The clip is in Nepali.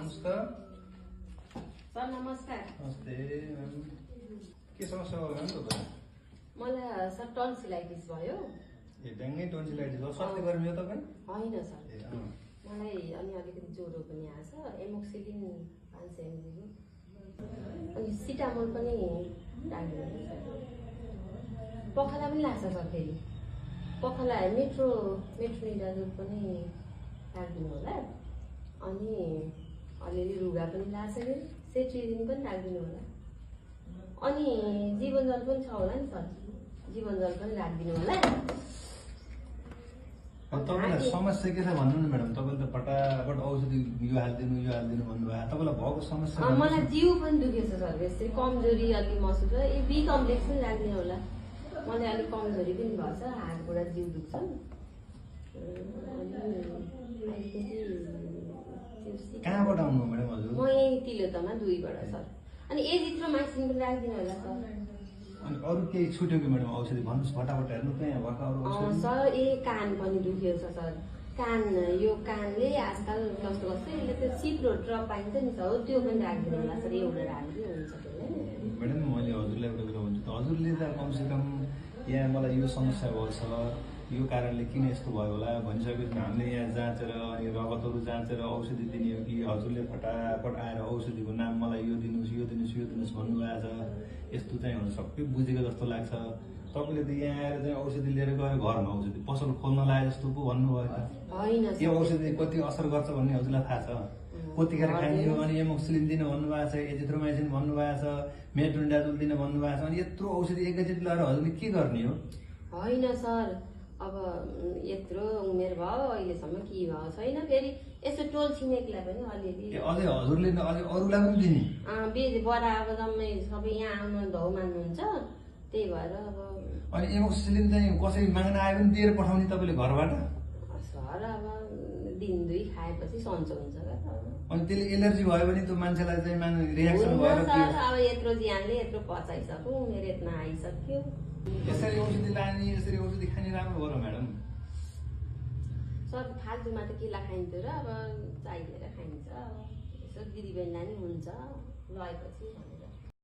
भन्नुहोस् त। सर नमस्कार। नमस्ते म्याम, के समस्या भयो म्याम तपाईँ? मलाई सर टन्सिलाइटिस भयो। ए ड्याङ्गै टन्सिलाइटिस हो, स्वास्थ्य कर्मी हो तपाईँ? होइन सर, ए मलाई अनि अलिकति ज्वरो पनि आएको छ, एमोक्सिलिन 500 mg अनि सिटामोल पनि राखिदिनु छ। पखाला पनि लाग्छ सर, फेरि पखाला मेट्रोनिडाजोल पनि राखिदिनु होला। अनि अलिअलि रुगा पनि लाग्छ, सेट्रिजिन पनि राखिदिनु होला। अनि जीवनजल पनि छ होला नि सर, जीवनजल पनि राखिदिनु होला। तपाईँलाई समस्या के छ भन्नु न म्याडम? तपाईँले त फटाफट औषधि यो हालिदिनु भन्नुभयो। तपाईँलाई भएको समस्या? मलाई जिउ पनि दुखेछ सर, यसरी कमजोरी अलि महसुस भयो। ए बी कम्प्लेक्स पनि राखिदिनु होला। मलाई अलिक कमजोरी पनि भएछ, हात गोडा जिउ दुख्छ। कहाँबाट आउनु म्याडम हजुर? म यही तिलोतमा 2बाट सर। अनि एजिथ्रोमाइसिन पनि राखिदिनु होला सर। अनि अरू केही छुट्यो कि म्याडम औषधि भन्नुहोस् फटाफट, हेर्नु त यहाँ भएको अरू औषधि? सर कान पनि दुख्यो छ सर। यो कानले आजकल कस्तो गर्छ, यसले त्यो चिप्लो ड्रप पाइन्छ नि सर, त्यो पनि राखिदिनु होला सर। एउटा राखिदिनु हुन्छ त्यसले। म्याडम मैले हजुरलाई एउटा कुरा भन्छु त, हजुरले त कमसेकम यहाँ मलाई यो समस्या भएको छ, यो कारणले किन यस्तो भयो होला भनिसकेपछि हामीले यहाँ जाँचेर अनि रगतहरू जाँचेर औषधि दिने हो कि हजुरले फटाफट आएर औषधिको नाम मलाई यो दिनुहोस् भन्नुभएको छ। यस्तो चाहिँ हुन सबै बुझेको जस्तो लाग्छ। तपाईँले त यहाँ आएर चाहिँ औषधि लिएर गएर घरमा औषधि पसल खोल्न लागे जस्तो पो भन्नुभयो त। यो औषधि कति असर गर्छ भन्ने हजुरलाई थाहा छ? कतिखेर खाने हो? अनि एमोक्सिलिन दिन भन्नुभएको छ, एजिथ्रोमाइसिन भन्नुभएको छ, मेट्रोनिडाजोल दिन भन्नुभएको छ। अनि यत्रो औषधि एकैचोटि लगाएर हजुरले के गर्ने हो? होइन सर, अब यत्रो उमेर भयो, अहिलेसम्म के भएको छैन। फेरि यसो टोल छिमेकीलाई पनि अलिअलि अझै हजुरले अझै अरूलाई पनि दिने? बडा अब जम्मै सबै यहाँ आउनु धौ मान्नुहुन्छ, त्यही भएर अब। अनि एमोक्सिलिन चाहिँ कसै माग्न आयो भने दिएर पठाउने तपाईँले घरबाट? सर अब दिन 2 खाएपछि सन्चो हुन्छ क्या। अनि त्यसले एलर्जी भयो भने त्यो मान्छेलाई चाहिँ रियाक्सन भएर अब यत्रो ज्यानले यत्रो पचाइसक्यो, उमेर यत्रो आइसक्यो। यसरी औषधि लाने, यसरी औषधि खाने राम्रो हो र म्याडम? सर फाल्टुमा त के खाइन्थ्यो र, अब चाहिएर खाइन्छ। यसो दिदीबहिनीलाई नि हुन्छ लगेपछि भनेर।